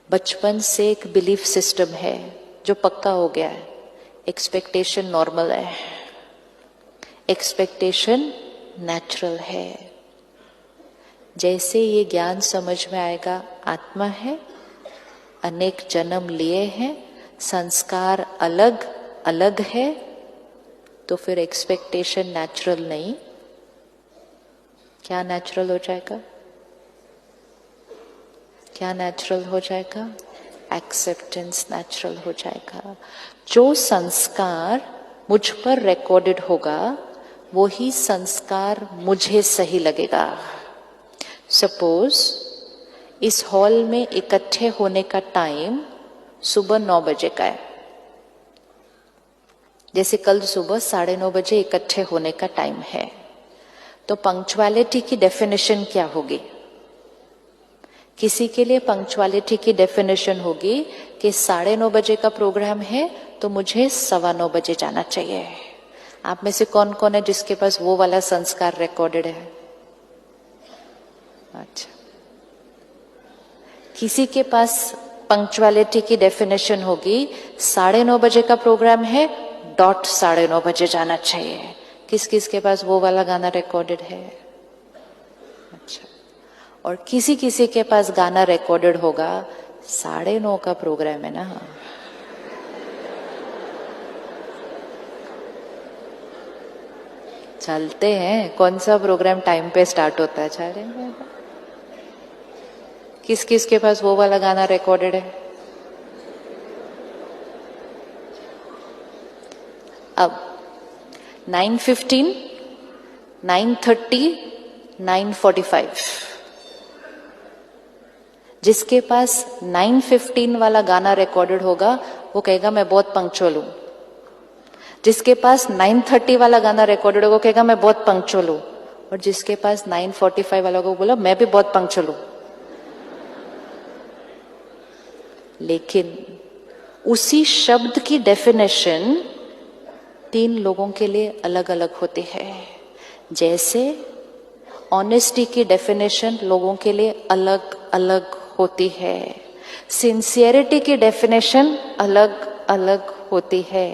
बचपन से एक बिलीफ सिस्टम है जो पक्का हो गया है, एक्सपेक्टेशन नॉर्मल है, एक्सपेक्टेशन नेचुरल है। जैसे ये ज्ञान समझ में आएगा आत्मा है, अनेक जन्म लिए हैं, संस्कार अलग अलग है, तो फिर एक्सपेक्टेशन नेचुरल नहीं, क्या नेचुरल हो जाएगा? क्या नेचुरल हो जाएगा? एक्सेप्टेंस नेचुरल हो जाएगा। जो संस्कार मुझ पर रिकॉर्डेड होगा वही संस्कार मुझे सही लगेगा। सपोज इस हॉल में इकट्ठे होने का टाइम सुबह 9 बजे का है, जैसे कल सुबह 9:30 बजे इकट्ठे होने का टाइम है, तो पंक्चुअलिटी की डेफिनेशन क्या होगी? किसी के लिए पंक्चुअलिटी की डेफिनेशन होगी कि 9:30 बजे का प्रोग्राम है तो मुझे 9:15 बजे जाना चाहिए। आप में से कौन कौन है जिसके पास वो वाला संस्कार रिकॉर्डेड है? अच्छा, किसी के पास पंक्चुअलिटी की डेफिनेशन होगी 9:30 बजे का प्रोग्राम है, डॉट 9:30 बजे जाना चाहिए। किस किस के पास वो वाला गाना रिकॉर्डेड है? अच्छा, और किसी किसी के पास गाना रिकॉर्डेड होगा 9:30 का प्रोग्राम है ना, चलते हैं, कौन सा प्रोग्राम टाइम पे स्टार्ट होता है, चलेंगे। किस किस के पास वो वाला गाना रिकॉर्डेड है? अब 9:15, 9:30, 9:45, जिसके पास 9:15 वाला गाना रिकॉर्डेड होगा वो कहेगा मैं बहुत पंक्चुअल हूं। जिसके पास 9:30 वाला गाना रिकॉर्डेड होगा वो कहेगा मैं बहुत पंक्चुअल हूं। और जिसके पास 9:45 वाला को बोला मैं भी बहुत पंक्चुअल हूं। लेकिन उसी शब्द की डेफिनेशन 3 लोगों के लिए अलग अलग होती है। जैसे ऑनेस्टी की डेफिनेशन लोगों के लिए अलग अलग होती है, सिंसियरिटी की डेफिनेशन अलग अलग होती है,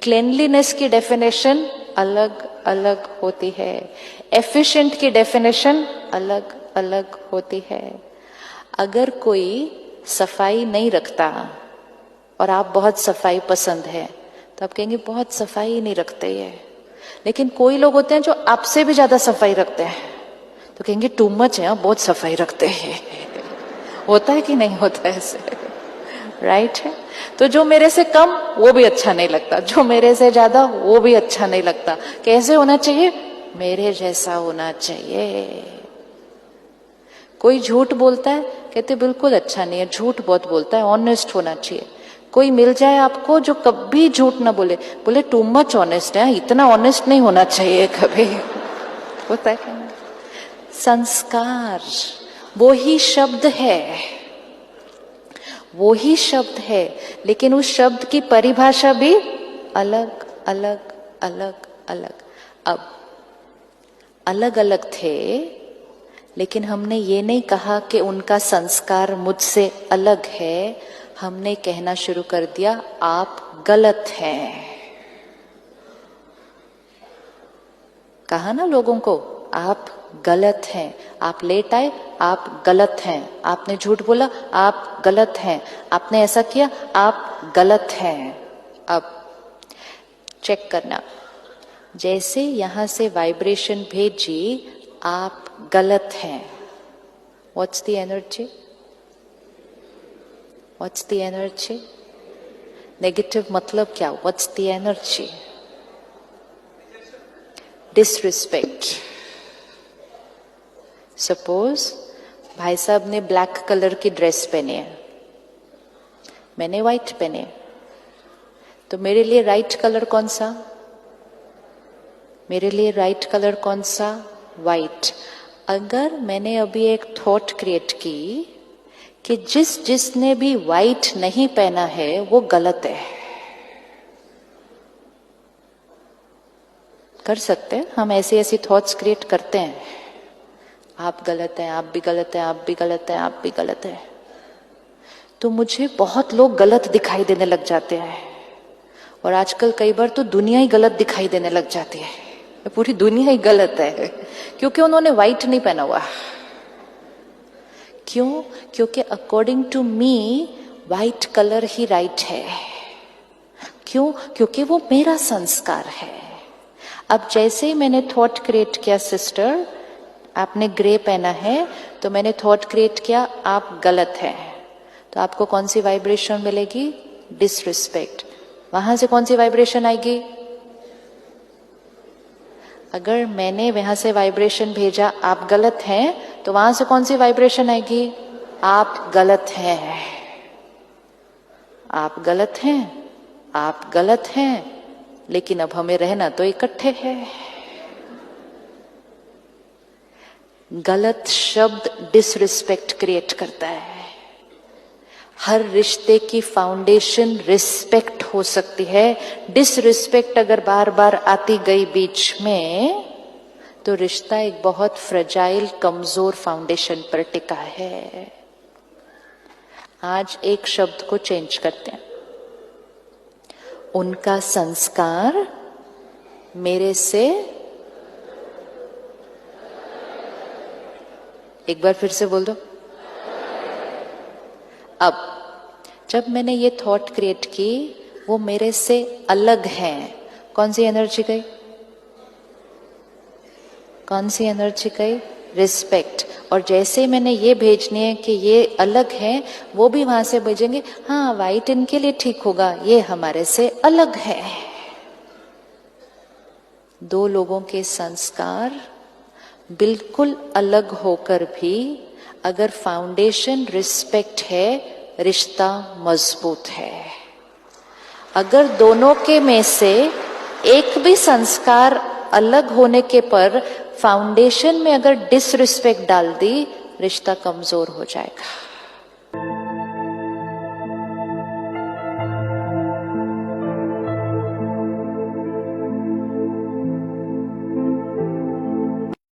क्लीनलीनेस की डेफिनेशन अलग अलग होती है, एफिशिएंट की डेफिनेशन अलग अलग होती है। अगर कोई सफाई नहीं रखता और आप बहुत सफाई पसंद है तो आप कहेंगे बहुत सफाई नहीं रखते ये। लेकिन कोई लोग होते हैं जो आपसे भी ज्यादा सफाई रखते हैं तो कहेंगे टू मच है, बहुत सफाई रखते हैं। होता है कि नहीं होता है ऐसे? राइट है। तो जो मेरे से कम वो भी अच्छा नहीं लगता, जो मेरे से ज्यादा वो भी अच्छा नहीं लगता। कैसे होना चाहिए? मेरे जैसा होना चाहिए। कोई झूठ बोलता है, कहते बिल्कुल अच्छा नहीं है, झूठ बहुत बोलता है, ऑनेस्ट होना चाहिए। कोई मिल जाए आपको जो कभी झूठ ना बोले, बोले टू मच ऑनेस्ट है, इतना ऑनेस्ट नहीं होना चाहिए कभी। होता है क्या? संस्कार वो ही शब्द है, वो ही शब्द है, लेकिन उस शब्द की परिभाषा भी अलग अलग अलग अलग। अब अलग अलग थे, लेकिन हमने ये नहीं कहा कि उनका संस्कार मुझसे अलग है। हमने कहना शुरू कर दिया आप गलत हैं। कहा ना लोगों को आप गलत हैं। आप लेट आए, आप गलत हैं। आपने झूठ बोला, आप गलत हैं। आपने ऐसा किया, आप गलत हैं। अब चेक करना, जैसे यहां से वाइब्रेशन भेजी आप गलत हैं, what's the energy? What's the energy? Negative मतलब क्या? What's the energy? Disrespect. Suppose भाई साहब ने ब्लैक कलर की ड्रेस पहनी है, मैंने व्हाइट पहने है, तो मेरे लिए राइट कलर कौन सा? मेरे लिए राइट कलर कौन सा? व्हाइट। अगर मैंने अभी एक थॉट क्रिएट की कि जिसने भी व्हाइट नहीं पहना है वो गलत है, कर सकते हैं हम, ऐसी ऐसी थॉट्स क्रिएट करते हैं। आप गलत हैं, आप भी गलत हैं, आप भी गलत हैं, आप भी गलत हैं। तो मुझे बहुत लोग गलत दिखाई देने लग जाते हैं, और आजकल कई बार तो दुनिया ही गलत दिखाई देने लग जाती है, पूरी दुनिया ही गलत है, क्योंकि उन्होंने व्हाइट नहीं पहना हुआ। क्यों? क्योंकि according to me white colour ही राइट है। क्यों? क्योंकि वो मेरा संस्कार है। अब जैसे ही मैंने थॉट क्रिएट किया, सिस्टर आपने ग्रे पहना है, तो मैंने थॉट क्रिएट किया आप गलत हैं, तो आपको कौन सी वाइब्रेशन मिलेगी? डिसरिस्पेक्ट। वहां से कौन सी वाइब्रेशन आएगी? अगर मैंने वहां से वाइब्रेशन भेजा आप गलत हैं, तो वहां से कौन सी वाइब्रेशन आएगी? आप गलत हैं, आप गलत हैं, आप गलत हैं, लेकिन अब हमें रहना तो इकट्ठे है। गलत शब्द डिसरिस्पेक्ट क्रिएट करता है। हर रिश्ते की फाउंडेशन रिस्पेक्ट हो सकती है। डिसरिस्पेक्ट अगर बार बार आती गई बीच में, तो रिश्ता एक बहुत फ्रेजाइल, कमजोर फाउंडेशन पर टिका है। आज एक शब्द को चेंज करते हैं। उनका संस्कार मेरे से, एक बार फिर से बोल दो। अब जब मैंने ये थॉट क्रिएट की, वो मेरे से अलग हैं, कौन सी एनर्जी गई? कौन सी एनर्जी गई? रिस्पेक्ट। और जैसे मैंने ये भेजनी है कि ये अलग है, वो भी वहां से भेजेंगे, हाँ वाइट इनके लिए ठीक होगा, ये हमारे से अलग है। दो लोगों के संस्कार बिल्कुल अलग होकर भी अगर फाउंडेशन रिस्पेक्ट है, रिश्ता मजबूत है। अगर दोनों के में से एक भी संस्कार अलग होने के पर फाउंडेशन में अगर डिसरिस्पेक्ट डाल दी, रिश्ता कमजोर हो जाएगा।